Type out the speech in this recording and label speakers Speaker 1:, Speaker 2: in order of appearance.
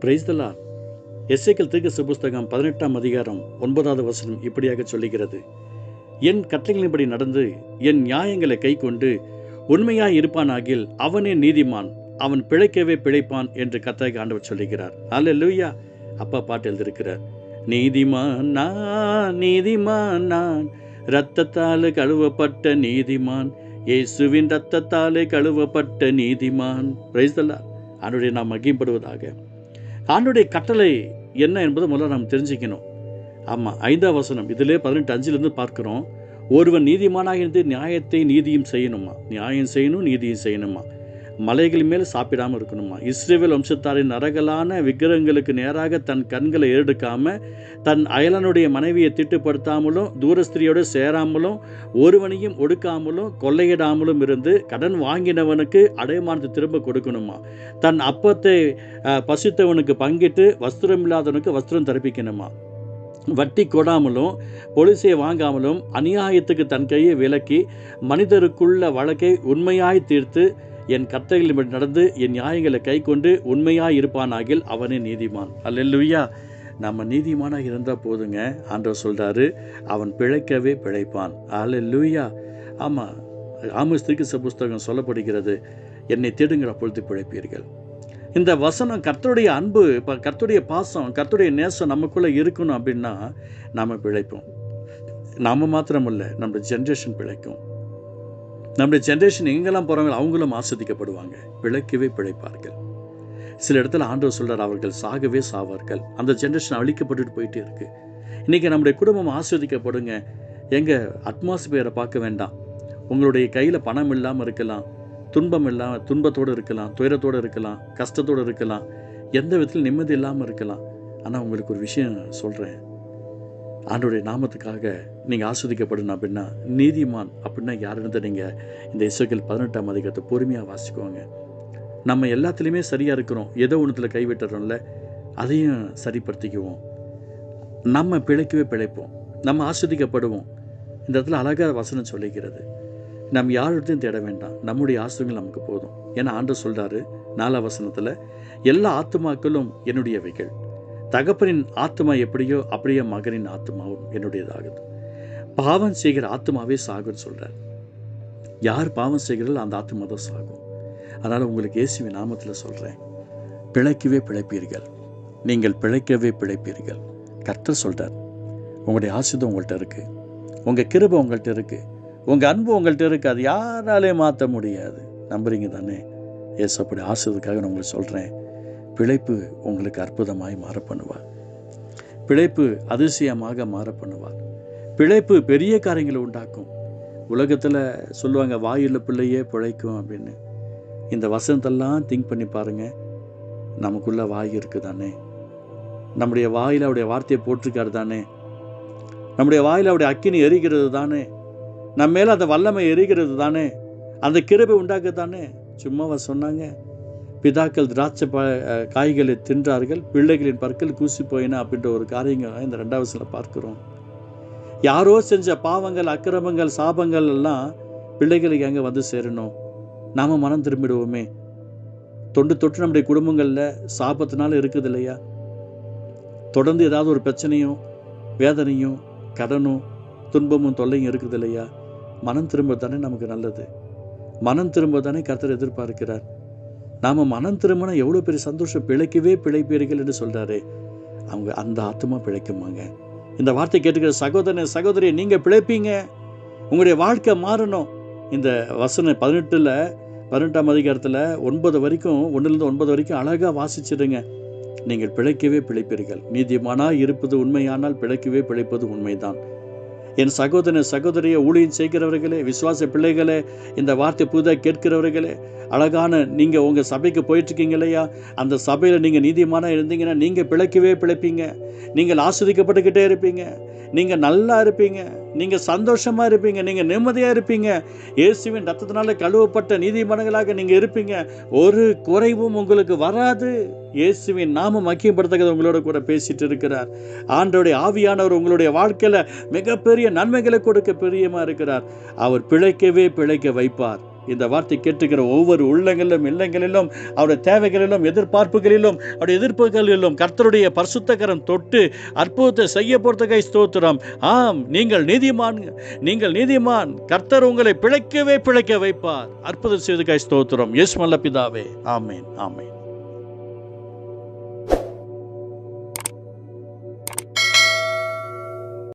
Speaker 1: Praise the Lord. எசேக்கியேல் தீர்க்கதரிசி புஸ்தகம் 18ஆம் அதிகாரம் 9வது வசனம் இப்படியாக சொல்லுகிறது. என் கட்டளைகளின்படி நடந்து என் நியாயங்களை கைக்கொண்டு உண்மையாய் இருப்பானாகில் அவனே நீதிமான், அவன் பிழைக்கவே பிழைப்பான் என்று கர்த்தராகிய ஆண்டவர் சொல்லுகிறார். அல்லேலூயா. அப்பா பாட்டு எழுதியிருக்கிறார். நீதிமான் நான், நீதிமான் நான், இரத்தத்தால் கழுவப்பட்ட நீதிமான், இயேசுவின் இரத்தத்தாலே கழுவப்பட்ட நீதிமான். Praise the Lord. ஆண்டவருடைய நாம் மகிமைப்படுவதாக. ஆண்டவருடைய கட்டளை என்ன என்பதை முதல்ல நாம் தெரிஞ்சுக்கணும். ஆமாம், 5ஆம் வசனம் இதிலே 18:5 பார்க்குறோம். ஒருவன் நீதிமானாக இருந்து நியாயத்தை நீதியும் செய்யணுமா, நியாயம் செய்யணும் நீதியும் செய்யணுமா, மலைகள் மேல் சாப்பிடாமல் இருக்கணுமா, இஸ்ரவேல் வம்சத்தாரின் நரகலான விக்கிரகங்களுக்கு நேராக தன் கண்களை ஏறெடுக்காமல், தன் அயலனுடைய மனைவியை திட்டுப்படுத்தாமலும், தூரஸ்திரியோடு சேராமலும், ஒருவனையும் ஒடுக்காமலும், கொள்ளையிடாமலும் இருந்து கடன் வாங்கினவனுக்கு அடைமானத்தை திரும்ப கொடுக்கணுமா, தன் அப்பத்தை பசித்தவனுக்கு பங்கிட்டு வஸ்திரம் இல்லாதவனுக்கு வஸ்திரம் தரப்பிக்கணுமா, வட்டி கொடாமலும் பொலிசை வாங்காமலும் அநியாயத்துக்கு தன் கையை விலக்கி மனிதருக்குள்ள வழக்கை உண்மையாய் தீர்த்து என் கட்டளைகளின்படி நடந்து என் நியாயங்களை கை கொண்டு உண்மையாய் இருப்பானாகில் அவனே நீதிமான். அல்லேலூயா. நம்ம நீதிமானாக இருந்தால் போதுங்க. ஆண்டவர் சொல்கிறாரு, அவன் பிழைக்கவே பிழைப்பான். அல்லேலூயா. ஆமாம், ஆமோஸ் தீர்க்கதரிசி புஸ்தகம் சொல்லப்படுகிறது, என்னை தேடுங்கிற பொழுது பிழைப்பீர்கள். இந்த வசனம் கர்த்தருடைய அன்பு, இப்போ கர்த்தருடைய பாசம், கர்த்தருடைய நேசம் நமக்குள்ளே இருக்கணும் அப்படின்னா நாம் பிழைப்போம். நாம் மாத்திரமல்ல, நம்முடைய ஜென்ரேஷன் பிழைக்கும். நம்முடைய ஜென்ரேஷன் எங்கெல்லாம் போகிறாங்களோ அவங்களும் ஆஸ்வதிக்கப்படுவாங்க, பிழைக்கவே பிழைப்பார்கள். சில இடத்துல ஆண்டவர் சொல்கிறார், அவர்கள் சாகவே சாவார்கள். அந்த ஜென்ரேஷன் அழிக்கப்பட்டுட்டு போயிட்டே இருக்குது. இன்றைக்கி நம்முடைய குடும்பம் ஆஸ்வதிக்கப்படுங்க. எங்கள் அட்மாஸ்பியரை பார்க்க வேண்டாம். உங்களுடைய கையில் பணம் இல்லாமல் இருக்கலாம், துன்பம் இல்லாமல், துன்பத்தோடு இருக்கலாம், துயரத்தோடு இருக்கலாம், கஷ்டத்தோடு இருக்கலாம், எந்த விதத்தில் நிம்மதி இல்லாமல் இருக்கலாம். ஆனால் உங்களுக்கு ஒரு விஷயம் சொல்கிறேன், ஆண்டவருடைய நாமத்துக்காக நீங்கள் ஆஸ்வதிக்கப்படணும் அப்படின்னா, நீதிமான் அப்படின்னா யாருன்னு நீங்கள் இந்த எசேக்கியேல் 18ஆம் அதிகாரத்தை பொறுமையாக வாசிக்குவாங்க. நம்ம எல்லாத்துலேயுமே சரியாக இருக்கிறோம், ஏதோ ஒன்றுத்தில் கைவிட்டுறோம்ல, அதையும் சரிப்படுத்திக்குவோம். நம்ம பிழைக்கவே பிழைப்போம், நம்ம ஆஸ்வதிக்கப்படுவோம். இந்த இடத்துல அழகாக வசனம் சொல்லிக்கிறது, நம்ம யார்கிட்டையும் தேட வேண்டாம், நம்முடைய ஆசிரியங்கள் நமக்கு போதும். ஏன்னா ஆண்டவர் சொல்கிறாரு 4ஆம் வசனத்தில், எல்லா ஆத்துமாக்களும் என்னுடையவைகள், தகப்பனின் ஆத்மா எப்படியோ அப்படியே மகனின் ஆத்மாவும் என்னுடையதாகுது. பாவம் செய்கிற ஆத்மாவே சாகுன்னு சொல்கிறார். யார் பாவம் செய்கிறாரோ அந்த ஆத்மா தான் சாகும். அதனால் உங்களுக்கு இயேசுவின் நாமத்தில் சொல்கிறேன், பிழைக்கவே பிழைப்பீர்கள், நீங்கள் பிழைக்கவே பிழைப்பீர்கள். கர்த்தர் சொல்கிறார், உங்களுடைய ஆசீர்வாதம் உங்கள்கிட்ட இருக்குது, உங்கள் கிருபை உங்கள்கிட்ட இருக்குது, உங்கள் அன்பு உங்கள்கிட்ட இருக்குது, அது யாராலே மாற்ற முடியாது. நம்புறீங்க தானே? ஏசு அப்படி ஆசீர்வாதத்துக்காக நான் உங்களுக்கு சொல்கிறேன், பிழைப்பு உங்களுக்கு அற்புதமாய் மாற பண்ணுவார், பிழைப்பு அதிசயமாக மாற பண்ணுவார், பிழைப்பு பெரிய காரியங்களை உண்டாக்கும். உலகத்தில் சொல்லுவாங்க, வாயுள்ள பிள்ளையே பிழைக்கும் அப்படின்னு. இந்த வசனத்தெல்லாம் திங்க் பண்ணி பாருங்கள். நமக்குள்ளே வாய் இருக்குது தானே, நம்முடைய வாயில் அவருடைய வார்த்தையை போட்டிருக்காரு தானே, நம்முடைய வாயில் அவருடைய அக்கினி எரிகிறது தானே, நம்ம மேலே அந்த வல்லமை எரிகிறது தானே, அந்த கிருபை உண்டாக்க தானே. சும்மாவா சொன்னாங்க? பிதாக்கள் திராட்சை காய்களை தின்றார்கள், பிள்ளைகளின் பற்கள் கூசி போயின அப்படின்ற ஒரு காரியங்கள் இந்த 2ஆம் வசனத்தில் பார்க்குறோம். யாரோ செஞ்ச பாவங்கள், அக்கிரமங்கள், சாபங்கள் எல்லாம் பிள்ளைகளுக்கு எங்கே வந்து சேரணும்? நாம் மனம் திரும்பிடுவோமே. தொட்டு நம்முடைய குடும்பங்களில் சாபத்தினால இருக்குது இல்லையா? தொடர்ந்து ஏதாவது ஒரு பிரச்சனையும் வேதனையும் கடனும் துன்பமும் தொல்லையும் இருக்குது இல்லையா? மனம் திரும்ப தானே நமக்கு நல்லது, மனம் திரும்ப தானே கர்த்தர் எதிர்பார்க்கிறார். நாம் மனம் திரும்பினா எவ்வளோ பெரிய சந்தோஷம். பிழைக்கவே பிழைப்பீர்கள் என்று சொல்கிறாரே, அவங்க அந்த ஆத்மா பிழைக்குமாங்க. இந்த வார்த்தை கேட்டுக்கிற சகோதரனே சகோதரியை, நீங்கள் பிழைப்பீங்க, உங்களுடைய வாழ்க்கை மாறணும். இந்த வசனம் 18ஆம் அதிகாரத்தில் 9 வரைக்கும், 1லேருந்து 9 வரைக்கும் அழகாக வாசிச்சிடுங்க. நீங்கள் பிழைக்கவே பிழைப்பீர்கள், நீதிமானாய் இருப்பது உண்மையானால் பிழைக்கவே பிழைப்பது உண்மைதான். என் சகோதரனை சகோதரியை, ஊழியம் செய்கிறவர்களே, விசுவாச பிள்ளைகளே, இந்த வார்த்தை புதிதாக கேட்கிறவர்களே, அழகான நீங்கள் உங்கள் சபைக்கு போயிட்டுருக்கீங்க இல்லையா? அந்த சபையில் நீங்கள் நீதிமானாக இருந்தீங்கன்னா நீங்கள் பிழைக்கவே பிழைப்பீங்க, நீங்கள் ஆஸ்வதிக்கப்பட்டுக்கிட்டே இருப்பீங்க, நீங்கள் நல்லா இருப்பீங்க, நீங்கள் சந்தோஷமாக இருப்பீங்க, நீங்கள் நிம்மதியாக இருப்பீங்க. இயேசுவின் ரத்தத்தினால கழுவப்பட்ட நீதிமான்களாக நீங்கள் இருப்பீங்க. ஒரு குறைவும் உங்களுக்கு வராது. இயேசுவின் நாமம் மகிமைப்படுத்தது உங்களோட கூட பேசிட்டு இருக்கிறார். ஆண்டவருடைய ஆவியானவர் உங்களுடைய வாழ்க்கையில் மிகப்பெரிய நன்மைகளை கொடுக்க பிரியமாக இருக்கிறார். அவர் பிழைக்கவே பிழைக்க வைப்பார். இந்த வார்த்தை கேட்டுக்கிற ஒவ்வொரு உள்ளங்களிலும் இல்லங்களிலும் அவருடைய தேவைகளிலும் எதிர்பார்ப்புகளிலும் அவருடைய எதிர்ப்புகளிலும் கர்த்தருடைய பரிசுத்தகரம் தொட்டு அற்புதத்தை செய்ய போறதுக்கை ஸ்தோத்திரம். ஆம், நீங்கள் நீதிமான். கர்த்தர் உங்களை பிழைக்க வைப்பார். அற்புதம் செய்வதற்காய் ஸ்தோத்திரம். இயேசு நல்ல பிதாவே. ஆமென், ஆமென்.